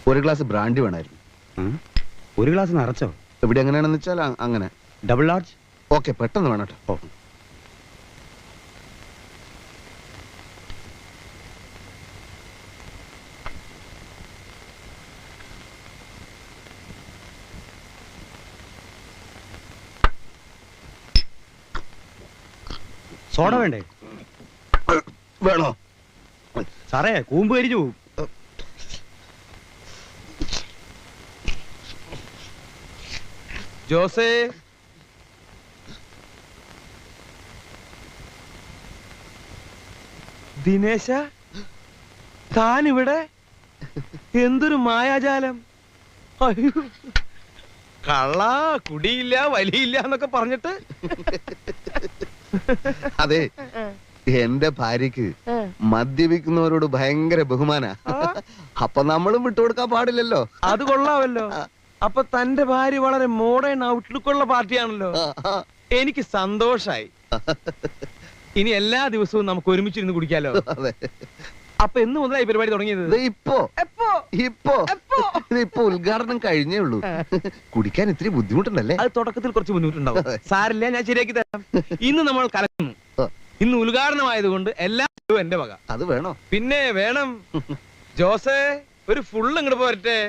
ഒരു glass brandy വേണമായിരുന്നു. ഒരു ഗ്ലാസ് നിറച്ചോ? ഇവിടെ എങ്ങനെയാണെന്ന് വെച്ചാൽ അങ്ങനെ. Double large. ഓക്കെ, പെട്ടെന്ന് വേണം കേട്ടോ. സോഡ വേണ്ടേ? വേണോ? സാറേ, കൂമ്പ് കരിഞ്ഞു പോവും. ജോസേ, ദിനേശ, താനിവിടെ? എന്തൊരു മായാജാലം! അയ്യോ, കള്ള, കുടിയില്ല, വലിയില്ല എന്നൊക്കെ പറഞ്ഞിട്ട്. അതെ, എന്റെ ഭാര്യക്ക് മദ്യപിക്കുന്നവരോട് ഭയങ്കര ബഹുമാന. അപ്പൊ നമ്മളും വിട്ടുകൊടുക്കാൻ പാടില്ലല്ലോ. അത് കൊള്ളാമല്ലോ. അപ്പൊ തന്റെ ഭാര്യ വളരെ മോഡേൺ ഔട്ട്ലുക്കുള്ള പാർട്ടിയാണല്ലോ. എനിക്ക് സന്തോഷായി. ഇനി എല്ലാ ദിവസവും നമുക്ക് ഒരുമിച്ചിരുന്ന് കുടിക്കാലോ. അപ്പൊ എന്ന് മുതലായി പരിപാടി തുടങ്ങിയത്? ഇപ്പൊ ഉദ്ഘാടനം കഴിഞ്ഞേ ഉള്ളൂ. കുടിക്കാൻ ഇത്തിരി ബുദ്ധിമുട്ടുണ്ടല്ലേ? അത് തുടക്കത്തിൽ കുറച്ച് ബുദ്ധിമുട്ടുണ്ടാവും. സാരില്ല, ഞാൻ ശരിയാക്കി തരാം. ഇന്ന് നമ്മൾ കലക്കുന്നു. ഇന്ന് ഉദ്ഘാടനമായതുകൊണ്ട് എല്ലാം എന്റെ വക. അത് വേണോ? പിന്നെ വേണം. ജോസേ, ഒരു ഫുള്ള് ഇങ്ങോട്ട് പോരട്ടെ.